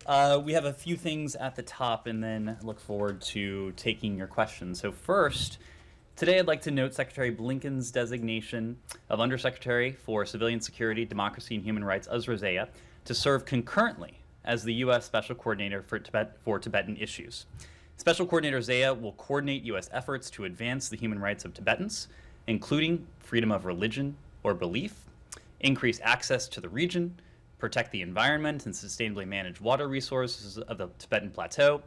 We have a few things at the top and then look forward to taking your questions. So first, today I'd like to note Secretary Blinken's designation of Undersecretary for Civilian Security, Democracy, and Human Rights, Uzra Zeya, to serve concurrently as the U.S. Special Coordinator for Tibetan Issues. Special Coordinator Zeya will coordinate U.S. efforts to advance the human rights of Tibetans, including freedom of religion or belief, increase access to the region, protect the environment and sustainably manage water resources of the Tibetan Plateau,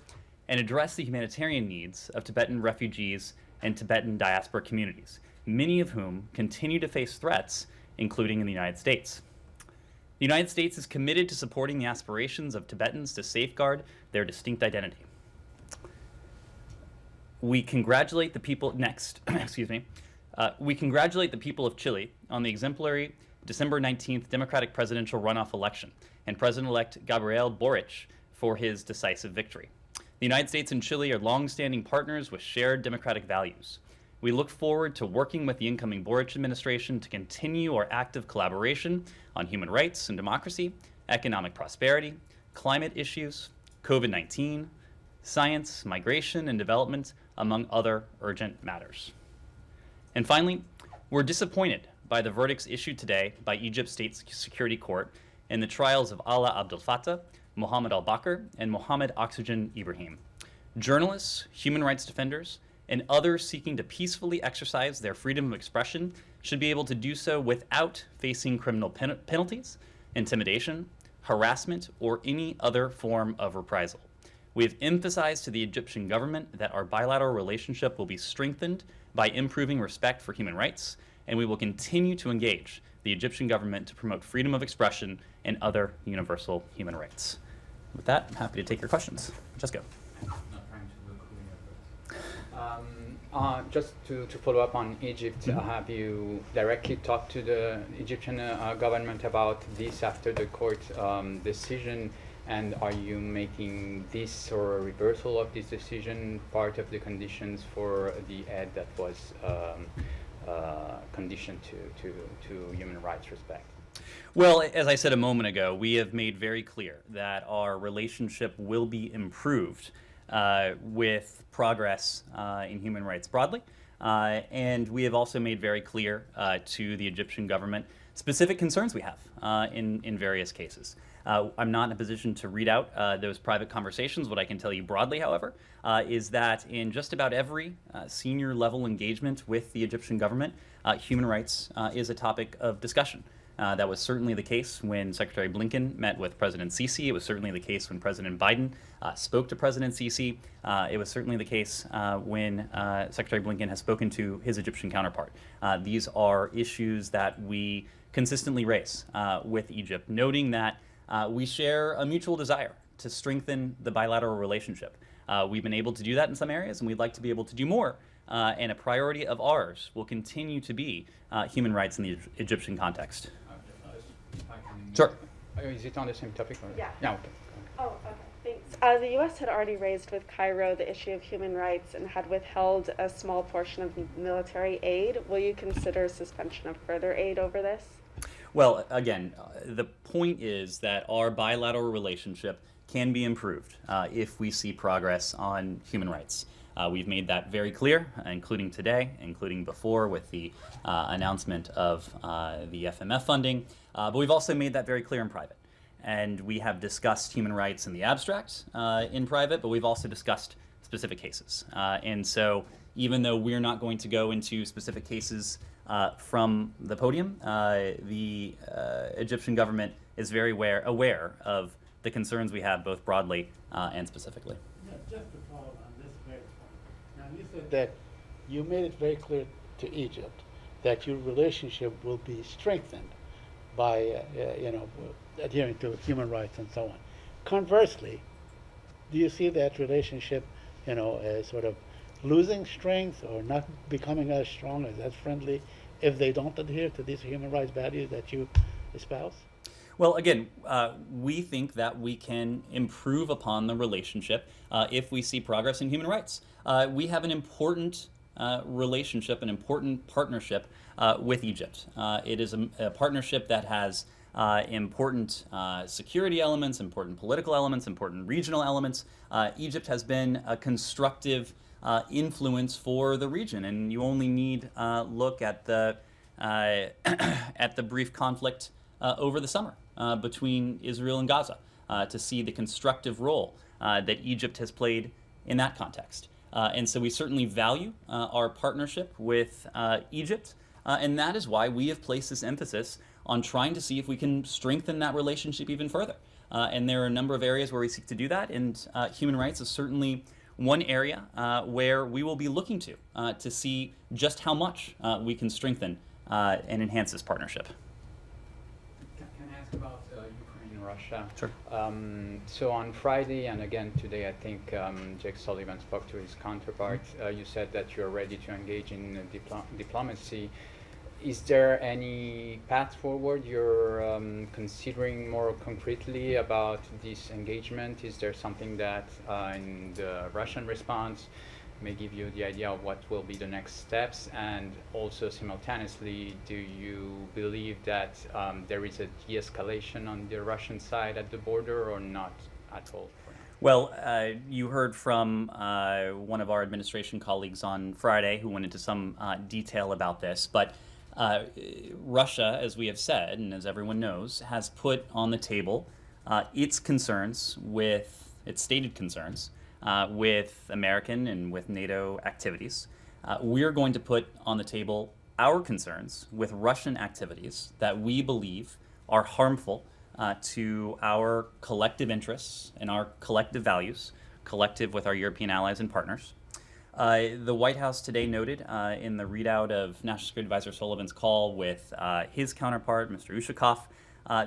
and address the humanitarian needs of Tibetan refugees and Tibetan diaspora communities, many of whom continue to face threats, including in the United States. The United States is committed to supporting the aspirations of Tibetans to safeguard their distinct identity. We congratulate the people we congratulate the people of Chile on the exemplary December 19th Democratic presidential runoff election and President-elect Gabriel Boric for his decisive victory. The United States and Chile are long-standing partners with shared democratic values. We look forward to working with the incoming Boric administration to continue our active collaboration on human rights and democracy, economic prosperity, climate issues, COVID-19, science, migration, and development, among other urgent matters. And finally, we're disappointed by the verdicts issued today by Egypt's State Security Court in the trials of Alaa Abdel Fattah, Mohammed al-Bakr, and Mohammed Oxygen Ibrahim. Journalists, human rights defenders, and others seeking to peacefully exercise their freedom of expression should be able to do so without facing criminal penalties, intimidation, harassment, or any other form of reprisal. We have emphasized to the Egyptian government that our bilateral relationship will be strengthened by improving respect for human rights, and we will continue to engage the Egyptian government to promote freedom of expression and other universal human rights. With that, I'm happy to take your questions. Jessica. Just to follow up on Egypt, have you directly talked to the Egyptian government about this after the court decision? And are you making this or a reversal of this decision part of the conditions for the aid that was conditioned to human rights respect? Well, as I said a moment ago, we have made very clear that our relationship will be improved with progress in human rights broadly. And we have also made very clear to the Egyptian government specific concerns we have in various cases. I'm not in a position to read out those private conversations. What I can tell you broadly, however, is that in just about every senior level engagement with the Egyptian government, human rights is a topic of discussion. That was certainly the case when Secretary Blinken met with President Sisi. It was certainly the case when President Biden spoke to President Sisi. It was certainly the case when Secretary Blinken has spoken to his Egyptian counterpart. These are issues that we consistently raise with Egypt, noting that we share a mutual desire to strengthen the bilateral relationship. We've been able to do that in some areas, and we'd like to be able to do more. And a priority of ours will continue to be human rights in the Egyptian context. Sure. Is it on the same topic? Or? Yeah. Yeah. Okay. Oh, okay. Thanks. The U.S. had already raised with Cairo the issue of human rights and had withheld a small portion of military aid. Will you consider suspension of further aid over this? Well, again, the point is that our bilateral relationship can be improved if we see progress on human rights. We've made that very clear, including today, including before with the announcement of the FMF funding. But we've also made that very clear in private. And we have discussed human rights in the abstract in private, but we've also discussed specific cases. And so even though we're not going to go into specific cases from the podium, the Egyptian government is very aware of the concerns we have both broadly and specifically. Yeah, just to follow on this very point. Now, you said that you made it very clear to Egypt that your relationship will be strengthened by, adhering to human rights and so on. Conversely, do you see that relationship, as sort of losing strength or not becoming as strong, as friendly, if they don't adhere to these human rights values that you espouse? Well, again, we think that we can improve upon the relationship if we see progress in human rights. We have an important relationship, an important partnership with Egypt. It is a partnership that has important security elements, important political elements, important regional elements. Egypt has been a constructive influence for the region, and you only need look at the at the brief conflict over the summer between Israel and Gaza to see the constructive role that Egypt has played in that context. And so we certainly value our partnership with Egypt, and that is why we have placed this emphasis on trying to see if we can strengthen that relationship even further. And there are a number of areas where we seek to do that, and human rights is certainly one area where we will be looking to see just how much we can strengthen and enhance this partnership. Can I ask about Ukraine and Russia? Sure. So on Friday and again today, I think Jake Sullivan spoke to his counterpart. You said that you're ready to engage in diplomacy. Is there any path forward you're considering more concretely about this engagement? Is there something that in the Russian response may give you the idea of what will be the next steps? And also simultaneously, do you believe that there is a de-escalation on the Russian side at the border or not at all? Well, you heard from one of our administration colleagues on Friday who went into some detail about this, but Russia, as we have said, and as everyone knows, has put on the table its concerns with, its stated concerns with American and with NATO activities. We're going to put on the table our concerns with Russian activities that we believe are harmful to our collective interests and our collective values, collective with our European allies and partners. The White House today noted in the readout of National Security Advisor Sullivan's call with his counterpart, Mr. Ushakov,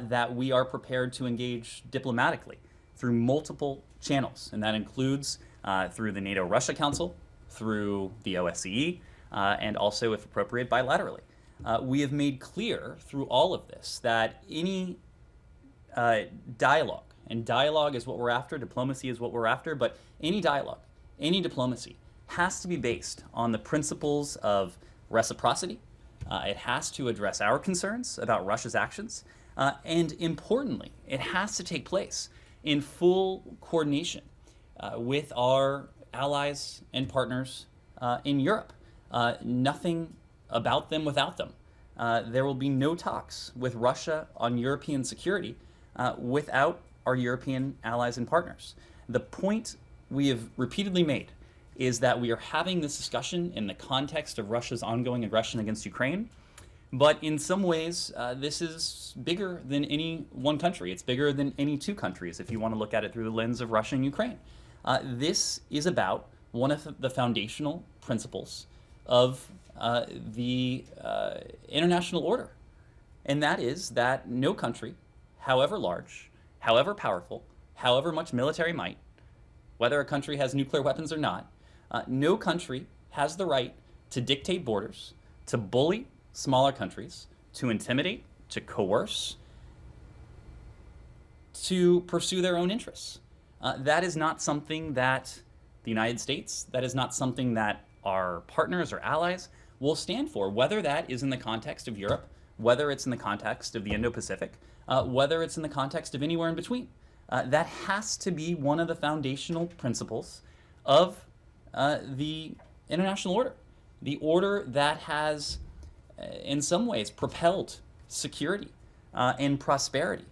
that we are prepared to engage diplomatically through multiple channels, and that includes through the NATO-Russia Council, through the OSCE, and also, if appropriate, bilaterally. We have made clear through all of this that any dialogue, and dialogue is what we're after, diplomacy is what we're after, but any dialogue, any diplomacy has to be based on the principles of reciprocity. It has to address our concerns about Russia's actions, and importantly, it has to take place in full coordination with our allies and partners in Europe. Nothing about them without them. There will be no talks with Russia on European security without our European allies and partners. The point we have repeatedly made is that we are having this discussion in the context of Russia's ongoing aggression against Ukraine, but in some ways, this is bigger than any one country. It's bigger than any two countries, if you want to look at it through the lens of Russia and Ukraine. This is about one of the foundational principles of the international order, and that is that no country, however large, however powerful, however much military might, whether a country has nuclear weapons or not, no country has the right to dictate borders, to bully smaller countries, to intimidate, to coerce, to pursue their own interests. That is not something that the United States, that is not something that our partners or allies will stand for, whether that is in the context of Europe, whether it's in the context of the Indo-Pacific, whether it's in the context of anywhere in between. That has to be one of the foundational principles of the international order, the order that has, in some ways, propelled security and prosperity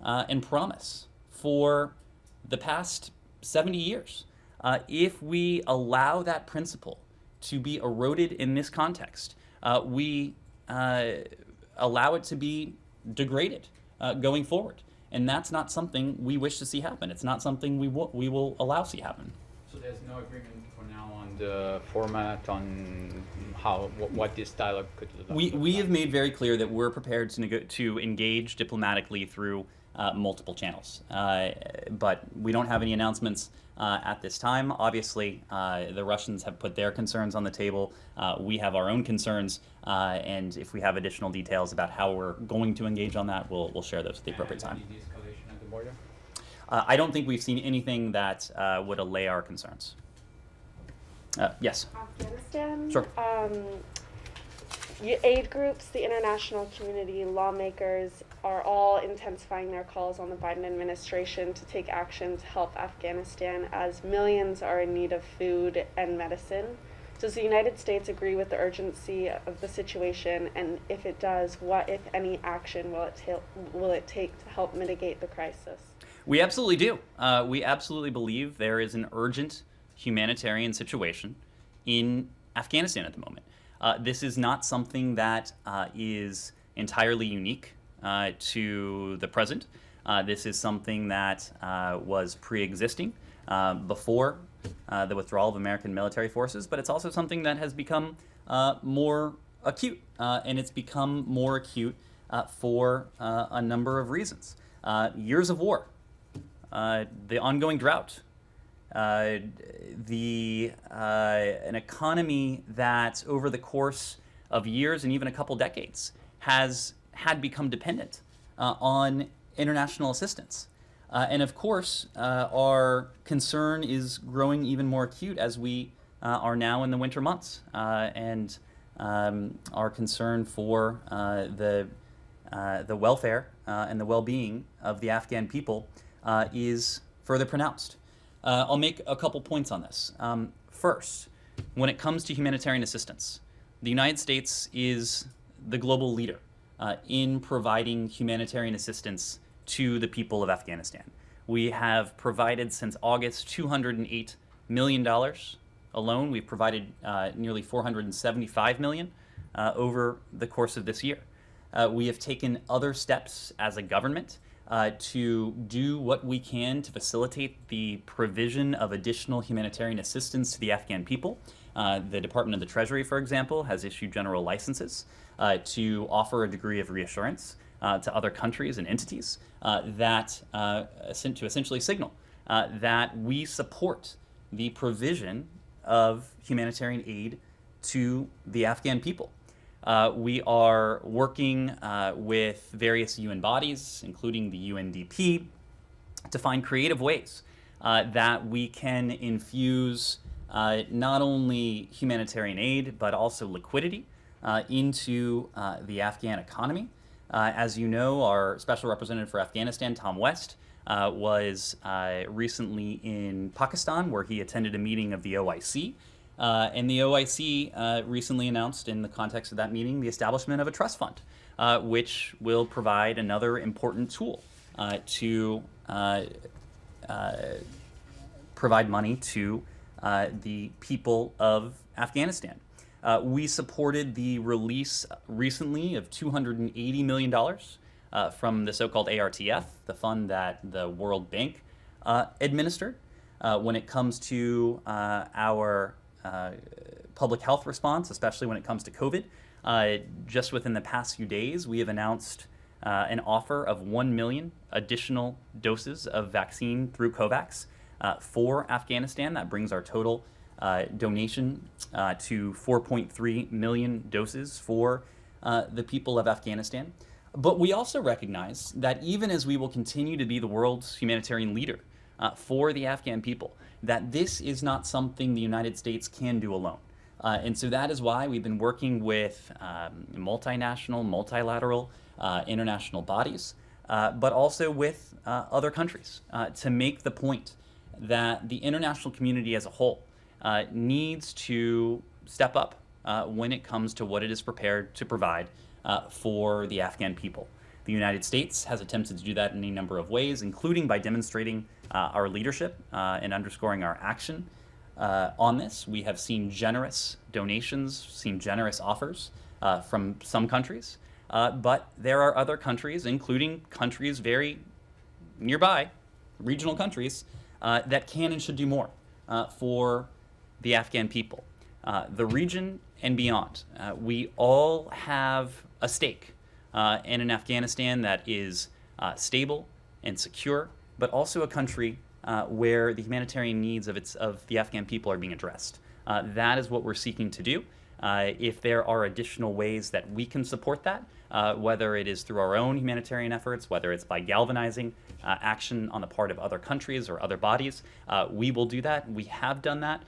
and promise for the past 70 years. If we allow that principle to be eroded in this context, we allow it to be degraded going forward. And that's not something we wish to see happen. It's not something we will allow to see happen. So there's no agreement for now on the format, on what this dialogue could look like? We have made very clear that we're prepared to engage diplomatically through multiple channels. But we don't have any announcements at this time. Obviously, the Russians have put their concerns on the table. We have our own concerns, and if we have additional details about how we're going to engage on that, we'll share those at the appropriate time. Any de-escalation at the border? I don't think we've seen anything that would allay our concerns. Yes. Afghanistan. Sure. Aid groups, the international community, lawmakers are all intensifying their calls on the Biden administration to take action to help Afghanistan as millions are in need of food and medicine. Does the United States agree with the urgency of the situation, and if it does, what, if any, action will it take to help mitigate the crisis? We absolutely do. We absolutely believe there is an urgent humanitarian situation in Afghanistan at the moment. This is not something that is entirely unique to the present. This is something that was pre-existing before the withdrawal of American military forces, but it's also something that has become more acute, and it's become more acute for a number of reasons. Years of war, the ongoing drought, an economy that over the course of years and even a couple decades had become dependent on international assistance. And of course, our concern is growing even more acute as we are now in the winter months. And our concern for the welfare and the well-being of the Afghan people is further pronounced. I'll make a couple points on this. First, when it comes to humanitarian assistance, the United States is the global leader in providing humanitarian assistance to the people of Afghanistan. We have provided since August $208 million alone. We've provided nearly $475 million over the course of this year. We have taken other steps as a government to do what we can to facilitate the provision of additional humanitarian assistance to the Afghan people. The Department of the Treasury, for example, has issued general licenses to offer a degree of reassurance to other countries and entities to essentially signal that we support the provision of humanitarian aid to the Afghan people. We are working with various UN bodies, including the UNDP, to find creative ways that we can infuse not only humanitarian aid, but also liquidity into the Afghan economy. As you know, our Special Representative for Afghanistan, Tom West, was recently in Pakistan, where he attended a meeting of the OIC. And the OIC recently announced, in the context of that meeting, the establishment of a trust fund, which will provide another important tool to provide money to the people of Afghanistan. We supported the release recently of $280 million from the so-called ARTF, the fund that the World Bank administered. When it comes to our public health response, especially when it comes to COVID, just within the past few days, we have announced an offer of 1 million additional doses of vaccine through COVAX for Afghanistan. That brings our total donation to 4.3 million doses for the people of Afghanistan. But we also recognize that even as we will continue to be the world's humanitarian leader for the Afghan people, that this is not something the United States can do alone. And so that is why we've been working with multinational, multilateral, international bodies, but also with other countries to make the point that the international community as a whole needs to step up when it comes to what it is prepared to provide for the Afghan people. The United States has attempted to do that in a number of ways, including by demonstrating our leadership and underscoring our action on this. We have seen generous donations, seen generous offers from some countries, but there are other countries, including countries very nearby, regional countries, that can and should do more for the Afghan people. The region and beyond. We all have a stake in an Afghanistan that is stable and secure, but also a country where the humanitarian needs of the Afghan people are being addressed. That is what we're seeking to do. If there are additional ways that we can support that, whether it is through our own humanitarian efforts, whether it's by galvanizing action on the part of other countries or other bodies, we will do that. We have done that,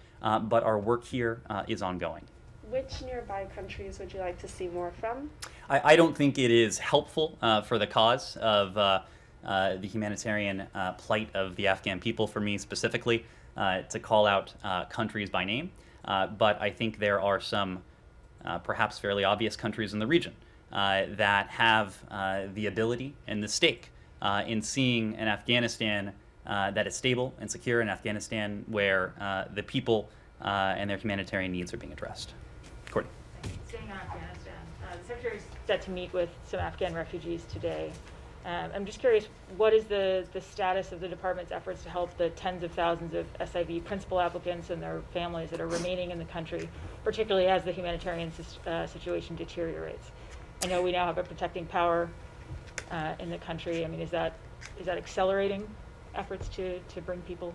but our work here is ongoing. Which nearby countries would you like to see more from? I don't think it is helpful for the cause of the humanitarian plight of the Afghan people, for me specifically, to call out countries by name. But I think there are some perhaps fairly obvious countries in the region that have the ability and the stake in seeing an Afghanistan that is stable and secure, an Afghanistan where the people and their humanitarian needs are being addressed. Courtney. Staying on Afghanistan, the Secretary is set to meet with some Afghan refugees today. I'm just curious, what is the status of the department's efforts to help the tens of thousands of SIV principal applicants and their families that are remaining in the country, particularly as the humanitarian situation deteriorates? I know we now have a protecting power in the country. I mean, is that accelerating efforts to bring people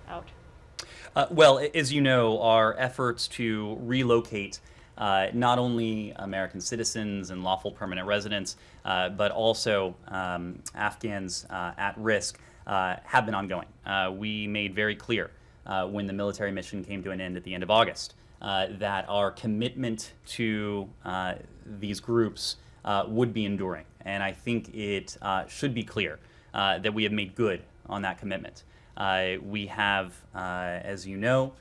out? Well, as you know, our efforts to relocate not only American citizens and lawful permanent residents, but also Afghans at risk have been ongoing. We made very clear when the military mission came to an end at the end of August that our commitment to these groups would be enduring. And I think it should be clear that we have made good on that commitment. We have, as you know,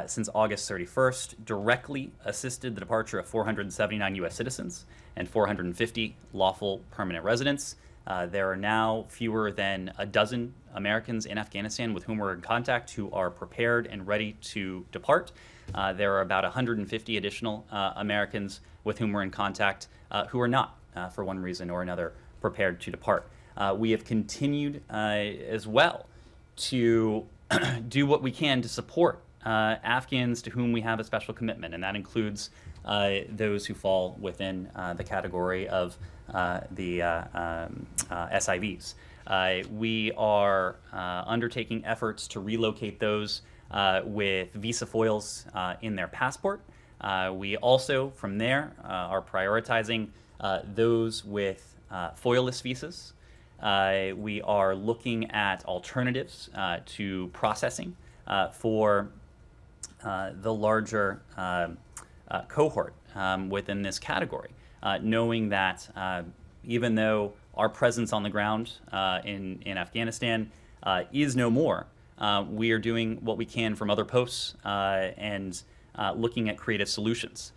since August 31st, directly assisted the departure of 479 U.S. citizens and 450 lawful permanent residents. There are now fewer than a dozen Americans in Afghanistan with whom we're in contact who are prepared and ready to depart. There are about 150 additional Americans with whom we're in contact who are not, for one reason or another, prepared to depart. We have continued as well to do what we can to support Afghans to whom we have a special commitment, and that includes those who fall within the category of the SIVs. We are undertaking efforts to relocate those with visa foils in their passport. We also, from there, are prioritizing those with foilless visas. We are looking at alternatives to processing for the larger cohort within this category, knowing that even though our presence on the ground in Afghanistan is no more, we are doing what we can from other posts and looking at creative solutions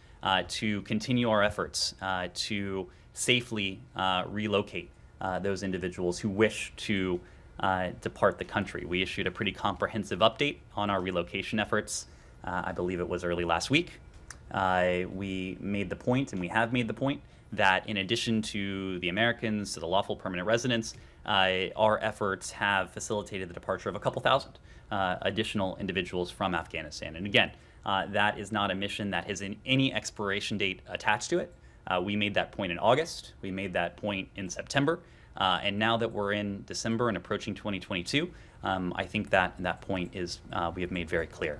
to continue our efforts to safely relocate those individuals who wish to depart the country. We issued a pretty comprehensive update on our relocation efforts. I believe it was early last week. We made the point, and we have made the point, that in addition to the Americans, to the lawful permanent residents, our efforts have facilitated the departure of a couple thousand additional individuals from Afghanistan. And again, that is not a mission that has any expiration date attached to it. We made that point in August. We made that point in September. And now that we're in December and approaching 2022, I think that point is we have made very clear.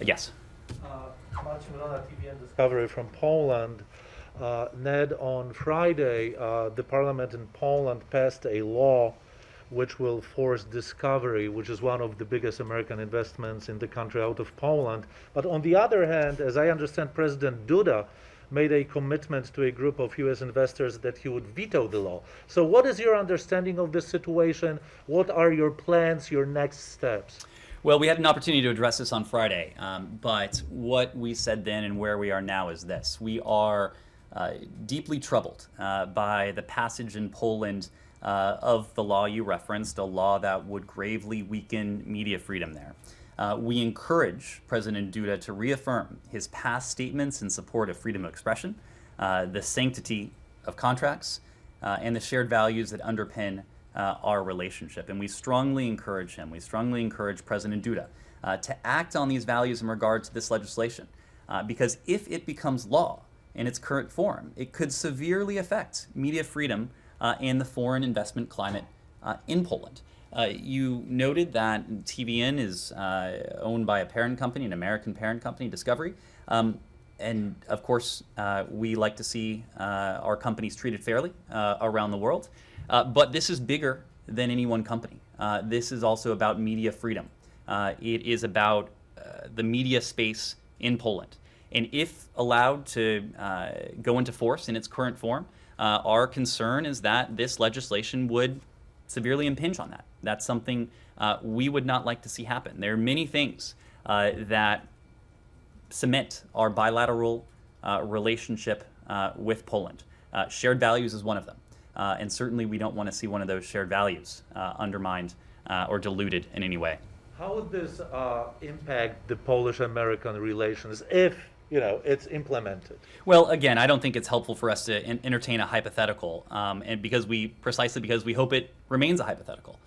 Yes. Watching on TV and discovery from Poland, Ned, on Friday, the parliament in Poland passed a law which will force Discovery, which is one of the biggest American investments in the country, out of Poland. But on the other hand, as I understand, President Duda made a commitment to a group of US investors that he would veto the law. So what is your understanding of this situation? What are your plans, your next steps? Well, we had an opportunity to address this on Friday, but what we said then and where we are now is this. We are deeply troubled by the passage in Poland of the law you referenced, a law that would gravely weaken media freedom there. We encourage President Duda to reaffirm his past statements in support of freedom of expression, the sanctity of contracts, and the shared values that underpin our relationship. And we strongly encourage him, we strongly encourage President Duda to act on these values in regard to this legislation. Because if it becomes law in its current form, it could severely affect media freedom and the foreign investment climate in Poland. You noted that TVN is owned by a parent company, an American parent company, Discovery. And of course, we like to see our companies treated fairly around the world. But this is bigger than any one company. This is also about media freedom. It is about the media space in Poland. And if allowed to go into force in its current form, our concern is that this legislation would severely impinge on that. That's something we would not like to see happen. There are many things that cement our bilateral relationship with Poland. Shared values is one of them. And certainly we don't want to see one of those shared values undermined or diluted in any way. How would this impact the Polish-American relations if, it's implemented? Well, again, I don't think it's helpful for us to entertain a hypothetical, and because we hope it remains a hypothetical.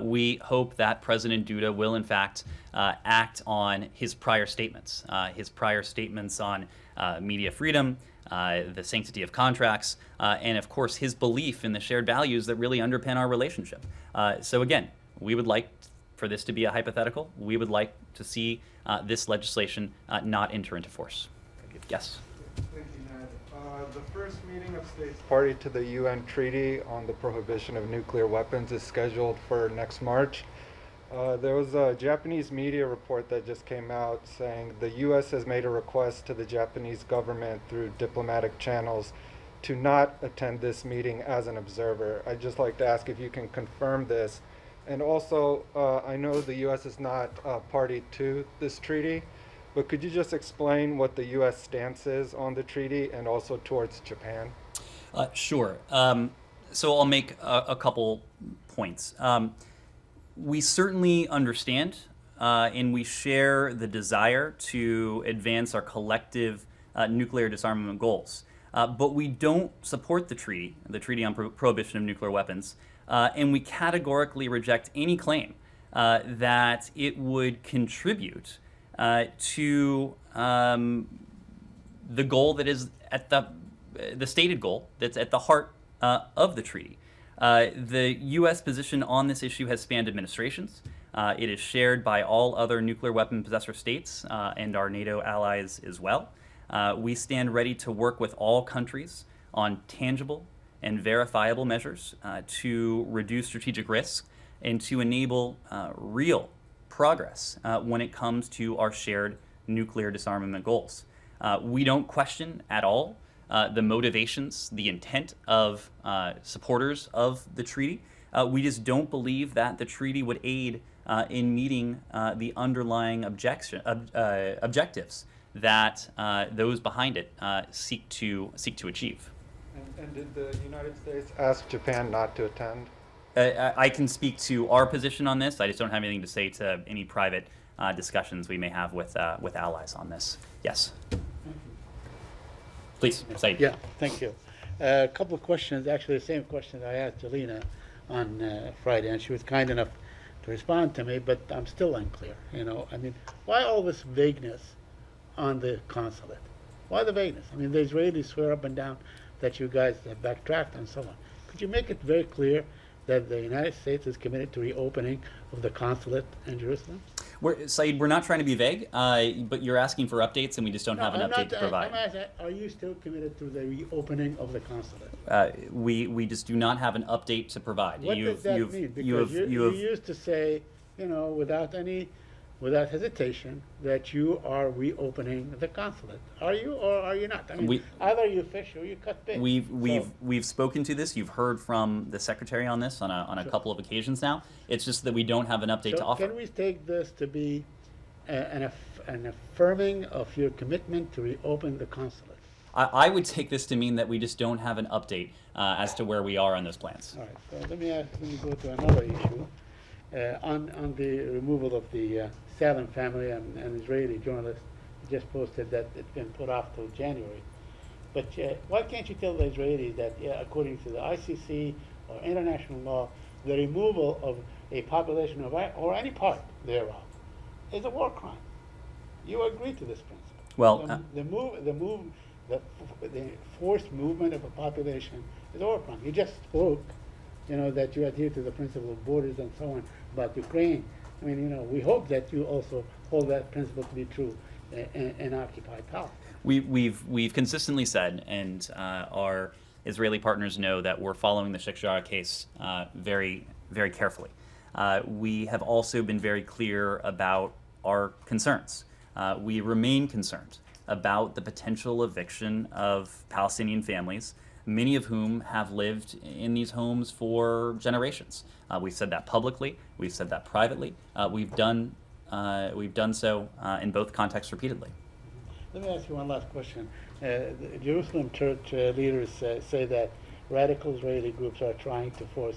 We hope that President Duda will, in fact, act on his prior statements on media freedom, the sanctity of contracts, and of course his belief in the shared values that really underpin our relationship. So again, we would like for this to be a hypothetical. We would like to see this legislation not enter into force. Yes. Thank you, Ned. The first meeting of states party to the UN Treaty on the Prohibition of Nuclear Weapons is scheduled for next March. There was a Japanese media report that just came out saying the U.S. has made a request to the Japanese government through diplomatic channels to not attend this meeting as an observer. I'd just like to ask if you can confirm this. And also, I know the U.S. is not party to this treaty, but could you just explain what the U.S. stance is on the treaty and also towards Japan? Sure. So I'll make a couple points. We certainly understand and we share the desire to advance our collective nuclear disarmament goals. But we don't support the treaty on prohibition of nuclear weapons, and we categorically reject any claim that it would contribute to the goal that is at the stated goal that's at the heart of the treaty. The U.S. position on this issue has spanned administrations. It is shared by all other nuclear weapon possessor states and our NATO allies as well. We stand ready to work with all countries on tangible and verifiable measures to reduce strategic risk and to enable real progress when it comes to our shared nuclear disarmament goals. We don't question at all the motivations, the intent of supporters of the treaty. We just don't believe that the treaty would aid in meeting the underlying objectives that those behind it seek to achieve. And did the United States ask Japan not to attend? I can speak to our position on this. I just don't have anything to say to any private discussions we may have with allies on this. Yes. Please, Said. Yeah, thank you. A couple of questions, actually the same question I asked Alina on Friday, and she was kind enough to respond to me, but I'm still unclear. Why all this vagueness on the consulate? Why the vagueness? The Israelis swear up and down that you guys have backtracked and so on. Could you make it very clear that the United States is committed to reopening of the consulate in Jerusalem? Said, we're not trying to be vague, but you're asking for updates, and we just don't have an update to provide. I'm asking, are you still committed to the reopening of the consulate? We just do not have an update to provide. What does that mean? Because you used to say, without hesitation, that you are reopening the consulate. Are you or are you not? Either you fish or you cut bait. We've spoken to this. You've heard from the secretary on this on a couple of occasions now. It's just that we don't have an update to offer. Can we take this to be an affirming of your commitment to reopen the consulate? I would take this to mean that we just don't have an update as to where we are on those plans. All right. So let me go to another issue. On the removal of the Salem family, an Israeli journalist just posted that it's been put off till January. But why can't you tell the Israelis that, according to the ICC or international law, the removal of a population or any part thereof is a war crime? You agree to this principle. Well, the forced movement of a population is a war crime. You just spoke, that you adhere to the principle of borders and so on about Ukraine. We hope that you also hold that principle to be true in occupied Palestine. We've consistently said, and our Israeli partners know, that we're following the Sheikh Jarrah case very, very carefully. We have also been very clear about our concerns. We remain concerned about the potential eviction of Palestinian families, many of whom have lived in these homes for generations. We've said that publicly, we've said that privately, we've done so in both contexts repeatedly. Let me ask you one last question. The Jerusalem church leaders say that radical Israeli groups are trying to force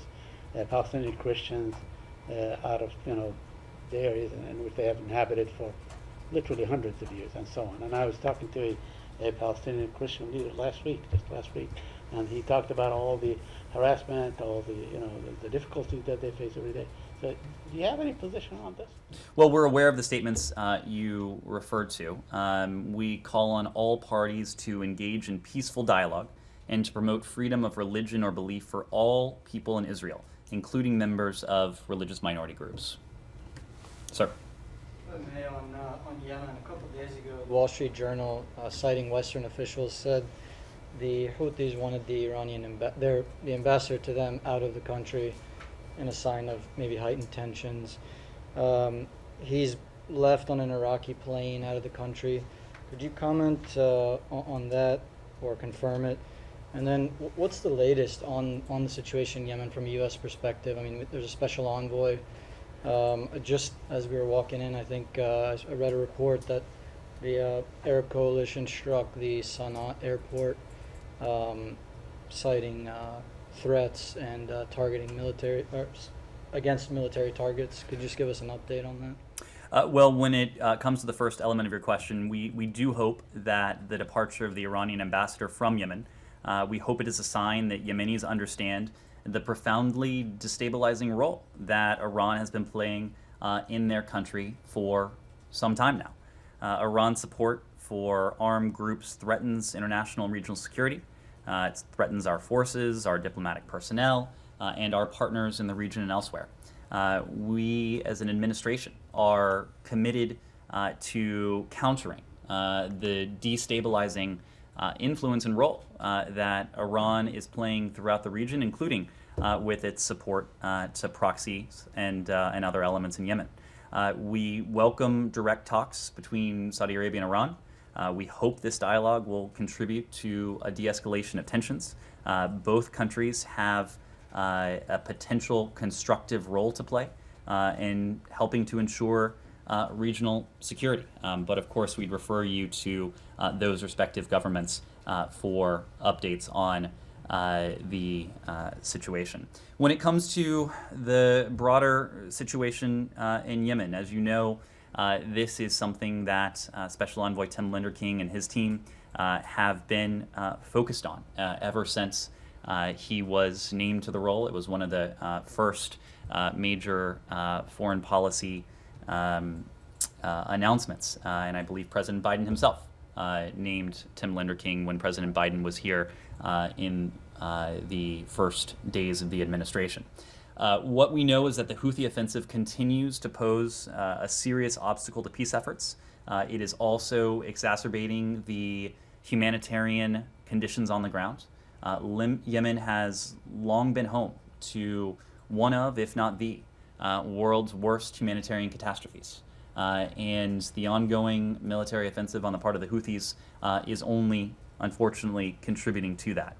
Palestinian Christians out of the areas in which they have inhabited for literally hundreds of years and so on. And I was talking to a Palestinian Christian leader just last week, and he talked about all the harassment, all the difficulties that they face every day. So, do you have any position on this? Well, we're aware of the statements you referred to. We call on all parties to engage in peaceful dialogue and to promote freedom of religion or belief for all people in Israel, including members of religious minority groups. Sir. On Yemen, a couple of days ago, the Wall Street Journal, citing Western officials, said the Houthis wanted the Iranian the ambassador to them out of the country in a sign of maybe heightened tensions. He's left on an Iraqi plane out of the country. Could you comment on that or confirm it? And then what's the latest on the situation in Yemen from a U.S. perspective? I mean, there's a special envoy. Just as we were walking in, I think I read a report that the Arab coalition struck the Sana'a airport, citing threats and targeting against military targets. Could you just give us an update on that? Well, when it comes to the first element of your question, we do hope that the departure of the Iranian ambassador from Yemen, we hope it is a sign that Yemenis understand the profoundly destabilizing role that Iran has been playing in their country for some time now. Iran's support for armed groups threatens international and regional security. It threatens our forces, our diplomatic personnel, and our partners in the region and elsewhere. We, as an administration, are committed to countering the destabilizing influence and role that Iran is playing throughout the region, including with its support to proxies and other elements in Yemen. We welcome direct talks between Saudi Arabia and Iran. We hope this dialogue will contribute to a de-escalation of tensions. Both countries have a potential constructive role to play in helping to ensure regional security. But of course, we'd refer you to those respective governments for updates on the situation. When it comes to the broader situation in Yemen, as you know, this is something that Special Envoy Tim Linderking and his team have been focused on ever since he was named to the role. It was one of the first major foreign policy announcements, and I believe President Biden himself named Tim Linderking when President Biden was here in the first days of the administration. What we know is that the Houthi offensive continues to pose a serious obstacle to peace efforts. It is also exacerbating the humanitarian conditions on the ground. Yemen has long been home to one of, if not the, world's worst humanitarian catastrophes. And the ongoing military offensive on the part of the Houthis is only, unfortunately, contributing to that.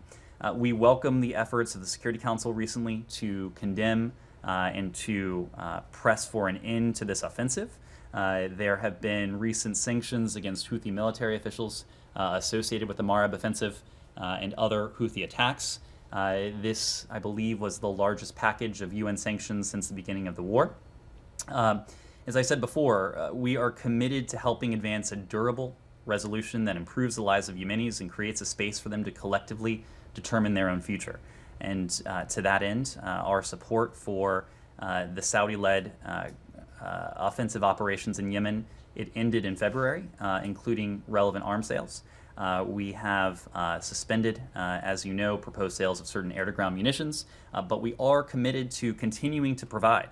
We welcome the efforts of the Security Council recently to condemn and to press for an end to this offensive. There have been recent sanctions against Houthi military officials associated with the Marib offensive and other Houthi attacks. This, I believe, was the largest package of UN sanctions since the beginning of the war. As I said before, we are committed to helping advance a durable resolution that improves the lives of Yemenis and creates a space for them to collectively determine their own future. And to that end, our support for the Saudi-led offensive operations in Yemen, it ended in February, including relevant arms sales. We have suspended, as you know, proposed sales of certain air-to-ground munitions, but we are committed to continuing to provide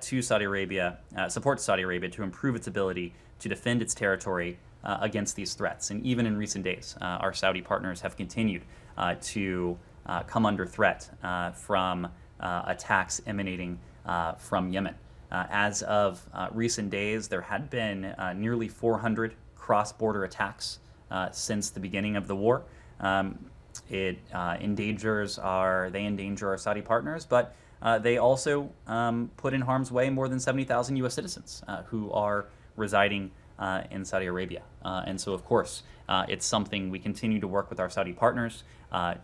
to Saudi Arabia, support Saudi Arabia to improve its ability to defend its territory against these threats. And even in recent days, our Saudi partners have continued to come under threat from attacks emanating from Yemen. As of recent days, there had been nearly 400 cross-border attacks since the beginning of the war. It endanger our Saudi partners, but they also put in harm's way more than 70,000 U.S. citizens who are residing in Saudi Arabia. And so, of course, it's something we continue to work with our Saudi partners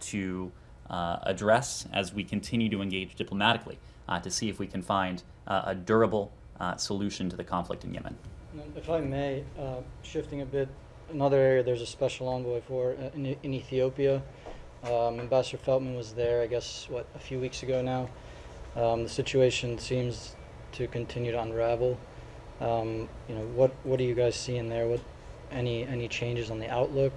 to address as we continue to engage diplomatically to see if we can find a durable solution to the conflict in Yemen. If I may, shifting a bit, another area there's a special envoy for in Ethiopia. Ambassador Feltman was there, I guess, a few weeks ago now. The situation seems to continue to unravel. What do you guys see in there? Any changes on the outlook?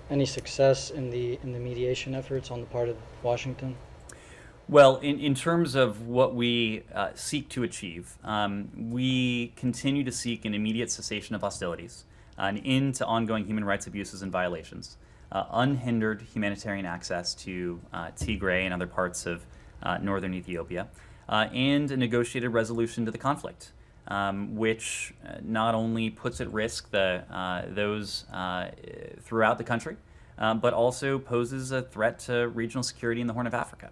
Any success in the mediation efforts on the part of Washington? Well, in terms of what we seek to achieve, we continue to seek an immediate cessation of hostilities, an end to ongoing human rights abuses and violations, unhindered humanitarian access to Tigray and other parts of northern Ethiopia, and a negotiated resolution to the conflict, which not only puts at risk those throughout the country, but also poses a threat to regional security in the Horn of Africa.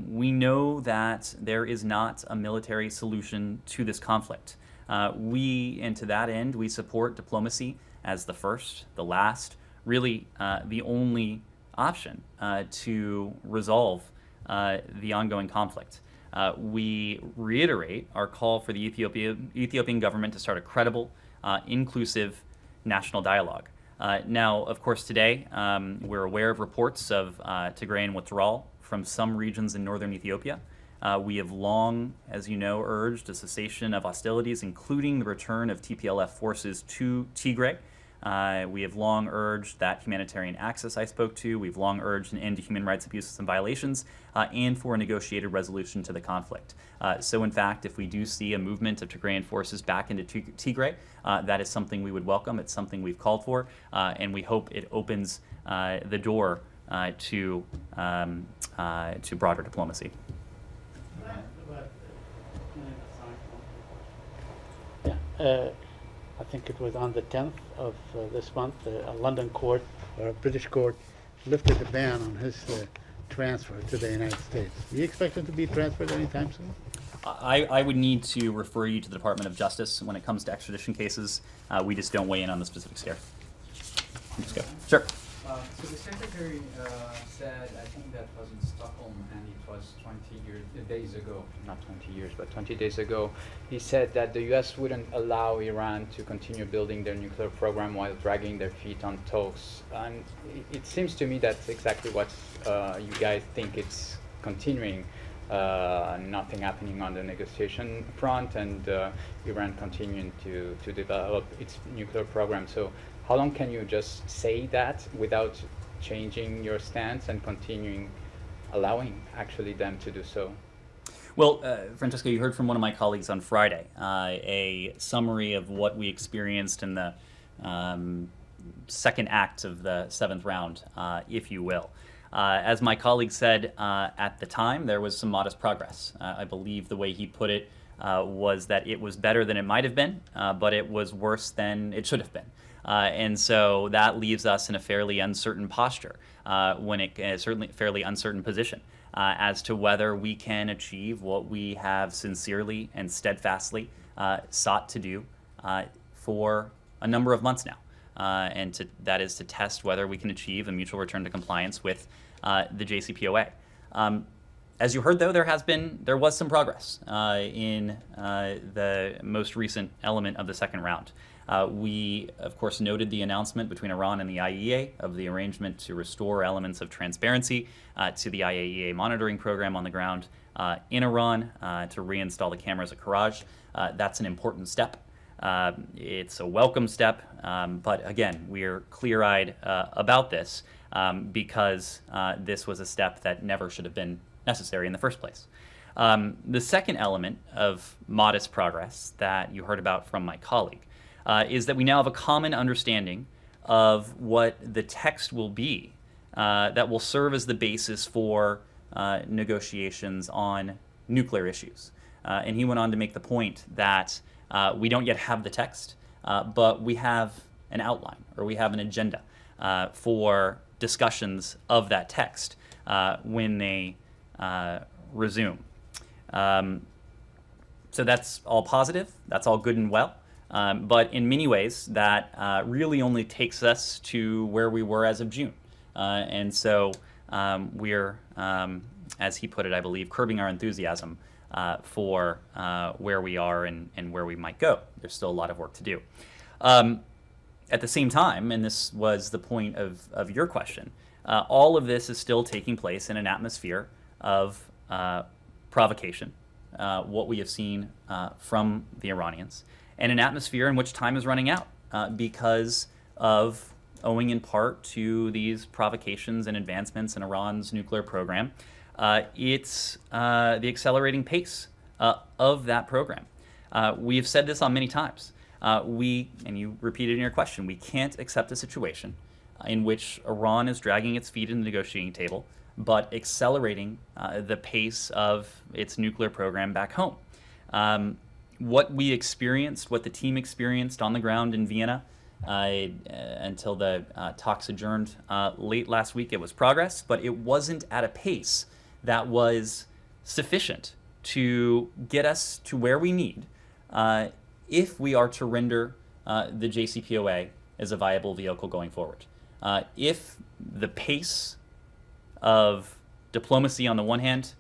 We know that there is not a military solution to this conflict. And to that end, we support diplomacy as the first, the last, really the only option to resolve the ongoing conflict. We reiterate our call for the Ethiopian government to start a credible, inclusive national dialogue. Now, of course, today we're aware of reports of Tigrayan withdrawal from some regions in northern Ethiopia. We have long, as you know, urged a cessation of hostilities, including the return of TPLF forces to Tigray. We have long urged that humanitarian access I spoke to. We've long urged an end to human rights abuses and violations, and for a negotiated resolution to the conflict. So in fact, if we do see a movement of Tigrayan forces back into Tigray, that is something we would welcome. It's something we've called for, and we hope it opens the door to broader diplomacy. I think it was on the 10th of this month, a London court, or a British court, lifted the ban on his transfer to the United States. Do you expect him to be transferred anytime soon? I would need to refer you to the Department of Justice when it comes to extradition cases. We just don't weigh in on the specifics here. Let's go. Sure. So the secretary said, I think that was in Stockholm, and it was 20 days ago, not 20 years, but 20 days ago, he said that the U.S. wouldn't allow Iran to continue building their nuclear program while dragging their feet on talks. And it seems to me that's exactly what you guys think it's continuing. Nothing happening on the negotiation front, and Iran continuing to develop its nuclear program. So how long can you just say that without changing your stance and allowing actually them to do so? Well, Francesco, you heard from one of my colleagues on Friday a summary of what we experienced in the second act of the seventh round, if you will. As my colleague said at the time, there was some modest progress. I believe the way he put it was that it was better than it might have been, but it was worse than it should have been. And so that leaves us in a fairly uncertain posture, certainly fairly uncertain position as to whether we can achieve what we have sincerely and steadfastly sought to do for a number of months now. That is to test whether we can achieve a mutual return to compliance with the JCPOA. As you heard, though, there was some progress in the most recent element of the second round. We, of course, noted the announcement between Iran and the IAEA of the arrangement to restore elements of transparency to the IAEA monitoring program on the ground in Iran to reinstall the cameras at Karaj. That's an important step. It's a welcome step, but again, we're clear-eyed about this because this was a step that never should have been necessary in the first place. The second element of modest progress that you heard about from my colleague is that we now have a common understanding of what the text will be that will serve as the basis for negotiations on nuclear issues. And he went on to make the point that we don't yet have the text, but we have an outline or we have an agenda for discussions of that text when they resume. So that's all positive, that's all good and well, but in many ways that really only takes us to where we were as of June. And so we're, as he put it, I believe, curbing our enthusiasm for where we are and where we might go. There's still a lot of work to do. At the same time, and this was the point of your question, all of this is still taking place in an atmosphere of provocation, what we have seen from the Iranians, and an atmosphere in which time is running out because of, owing in part to these provocations and advancements in Iran's nuclear program, it's the accelerating pace of that program. We have said this on many times. And you repeated in your question, we can't accept a situation in which Iran is dragging its feet in the negotiating table, but accelerating the pace of its nuclear program back home. What we experienced, what the team experienced on the ground in Vienna until the talks adjourned late last week, it was progress, but it wasn't at a pace that was sufficient to get us to where we need if we are to render the JCPOA as a viable vehicle going forward. If the pace of diplomacy on the one hand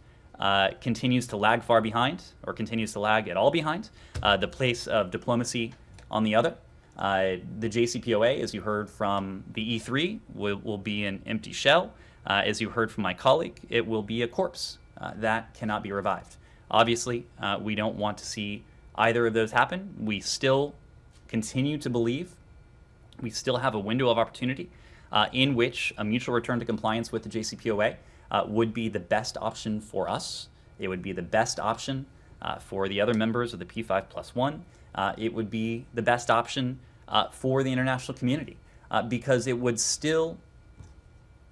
continues to lag far behind, or continues to lag at all behind, the pace of diplomacy on the other, the JCPOA, as you heard from the E3, will be an empty shell. As you heard from my colleague, it will be a corpse that cannot be revived. Obviously, we don't want to see either of those happen. We still continue to believe we still have a window of opportunity in which a mutual return to compliance with the JCPOA would be the best option for us. It would be the best option for the other members of the P5+1. It would be the best option for the international community because it would still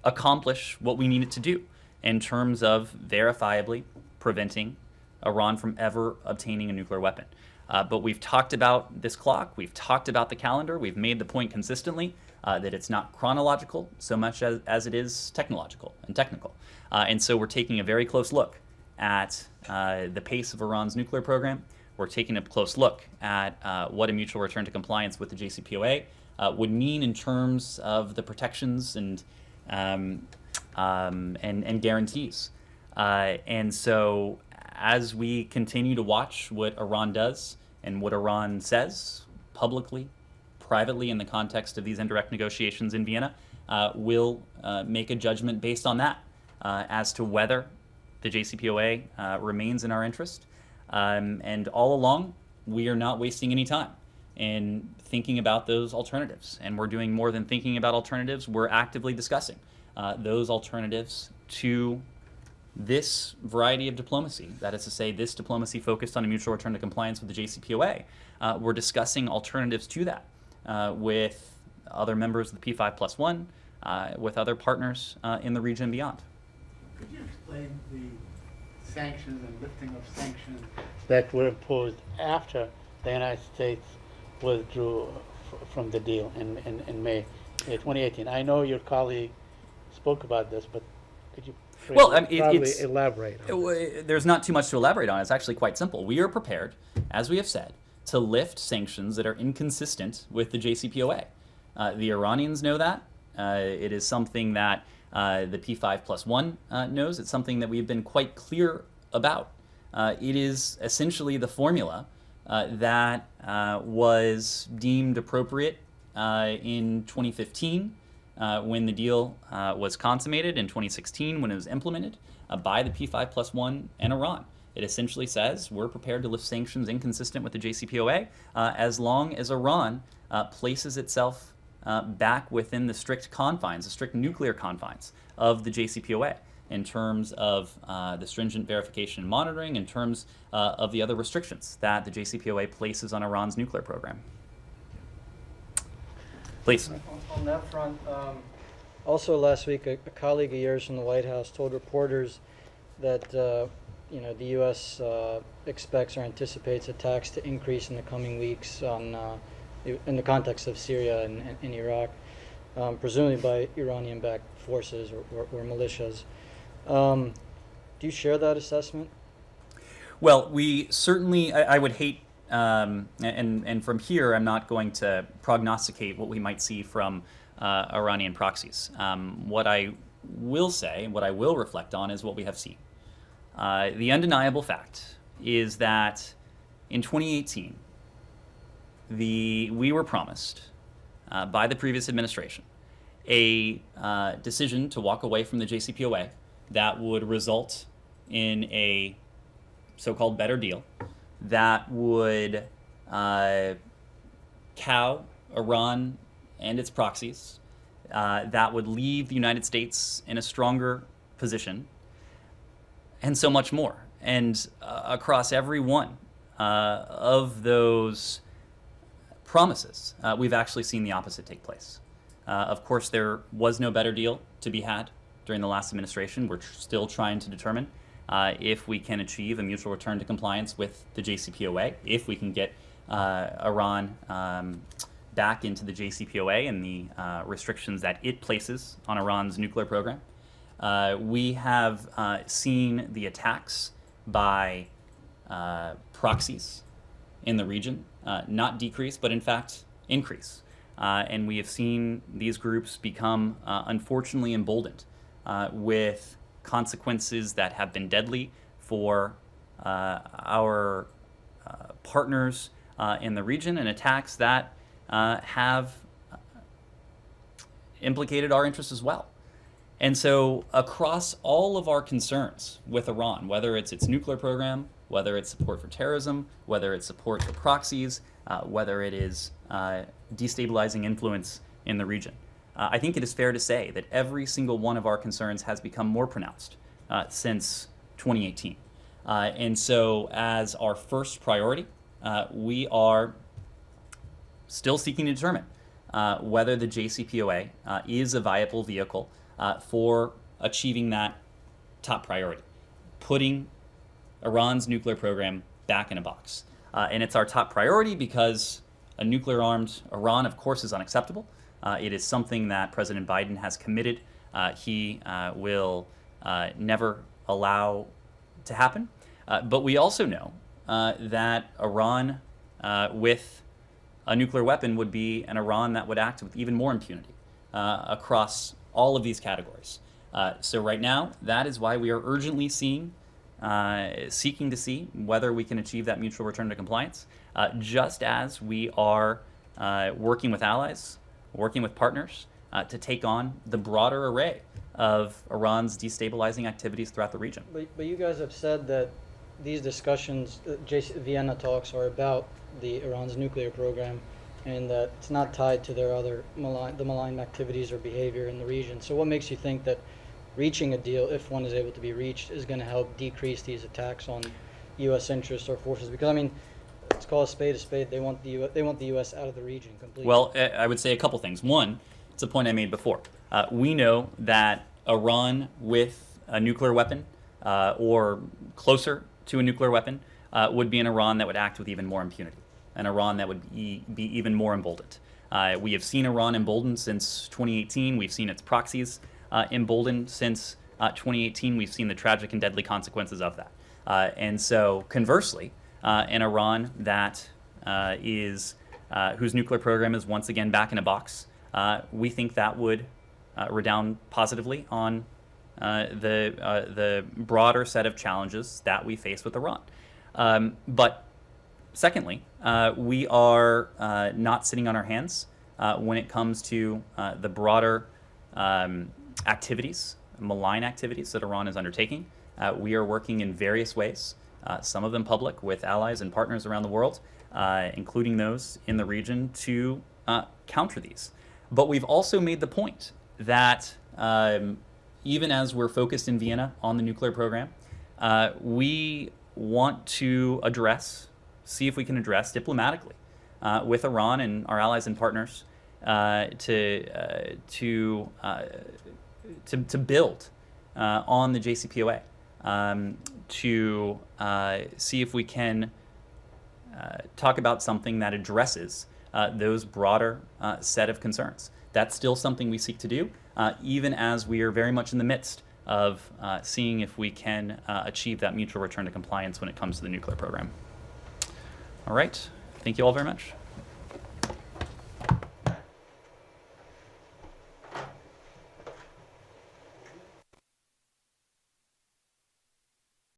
accomplish what we need it to do in terms of verifiably preventing Iran from ever obtaining a nuclear weapon. But we've talked about this clock, we've talked about the calendar, we've made the point consistently that it's not chronological so much as it is technological and technical. And so we're taking a very close look at the pace of Iran's nuclear program. We're taking a close look at what a mutual return to compliance with the JCPOA would mean in terms of the protections and guarantees. And so as we continue to watch what Iran does and what Iran says publicly, privately in the context of these indirect negotiations in Vienna, we'll make a judgment based on that as to whether the JCPOA remains in our interest. And all along, we are not wasting any time in thinking about those alternatives. And we're doing more than thinking about alternatives. We're actively discussing those alternatives to this variety of diplomacy. That is to say, this diplomacy focused on a mutual return to compliance with the JCPOA. We're discussing alternatives to that with other members of the P5+1, with other partners in the region and beyond. Could you explain the sanctions and lifting of sanctions that were imposed after the United States withdrew from the deal in May 2018? I know your colleague spoke about this, but could you elaborate on it? There's not too much to elaborate on. It's actually quite simple. We are prepared, as we have said, to lift sanctions that are inconsistent with the JCPOA. The Iranians know that. It is something that the P5+1 knows. It's something that we've been quite clear about. It is essentially the formula that was deemed appropriate in 2015 when the deal was consummated, in 2016 when it was implemented by the P5+1 and Iran. It essentially says we're prepared to lift sanctions inconsistent with the JCPOA as long as Iran places itself back within the strict confines, the strict nuclear confines of the JCPOA in terms of the stringent verification and monitoring, in terms of the other restrictions that the JCPOA places on Iran's nuclear program. Please. On that front, also last week, a colleague of yours from the White House told reporters that the U.S. expects or anticipates attacks to increase in the coming weeks on in the context of Syria and Iraq, presumably by Iranian-backed forces or militias. Do you share that assessment? Well, we certainly, I would hate, and from here, I'm not going to prognosticate what we might see from Iranian proxies. What I will say, what I will reflect on, is what we have seen. The undeniable fact is that in 2018, we were promised by the previous administration a decision to walk away from the JCPOA that would result in a so-called better deal that would cow Iran and its proxies, that would leave the United States in a stronger position, and so much more. And across every one of those promises, we've actually seen the opposite take place. Of course, there was no better deal to be had during the last administration. We're still trying to determine if we can achieve a mutual return to compliance with the JCPOA, if we can get Iran back into the JCPOA and the restrictions that it places on Iran's nuclear program. We have seen the attacks by proxies in the region not decrease, but in fact increase. And we have seen these groups become unfortunately emboldened with consequences that have been deadly for our partners in the region, and attacks that have implicated our interests as well. And so across all of our concerns with Iran, whether it's its nuclear program, whether it's support for terrorism, whether it's support for proxies, whether it is destabilizing influence in the region, I think it is fair to say that every single one of our concerns has become more pronounced since 2018. And so as our first priority, we are still seeking to determine whether the JCPOA is a viable vehicle for achieving that top priority, putting Iran's nuclear program back in a box. And it's our top priority because a nuclear-armed Iran, of course, is unacceptable. It is something that President Biden has committed he will never allow to happen. But we also know that Iran with a nuclear weapon would be an Iran that would act with even more impunity across all of these categories. So right now, that is why we are urgently seeking to see whether we can achieve that mutual return to compliance, just as we are working with allies, working with partners to take on the broader array of Iran's destabilizing activities throughout the region. But you guys have said that these discussions, Vienna talks, are about Iran's nuclear program, and that it's not tied to their other malign activities or behavior in the region. So what makes you think that reaching a deal, if one is able to be reached, is going to help decrease these attacks on U.S. interests or forces? Because I mean, let's call a spade a spade. They want the U.S. out of the region completely. Well, I would say a couple things. One, it's a point I made before. We know that Iran with a nuclear weapon, or closer to a nuclear weapon, would be an Iran that would act with even more impunity, an Iran that would be even more emboldened. We have seen Iran emboldened since 2018. We've seen its proxies emboldened since 2018. We've seen the tragic and deadly consequences of that. And so, conversely, an Iran that whose nuclear program is once again back in a box, we think that would redound positively on the broader set of challenges that we face with Iran. But secondly, we are not sitting on our hands when it comes to the broader activities, malign activities that Iran is undertaking. We are working in various ways, some of them public, with allies and partners around the world, including those in the region, to counter these. But we've also made the point that even as we're focused in Vienna on the nuclear program, we want to see if we can address diplomatically with Iran and our allies and partners to build on the JCPOA, to see if we can talk about something that addresses those broader set of concerns. That's still something we seek to do, even as we are very much in the midst of seeing if we can achieve that mutual return to compliance when it comes to the nuclear program. All right. Thank you all very much.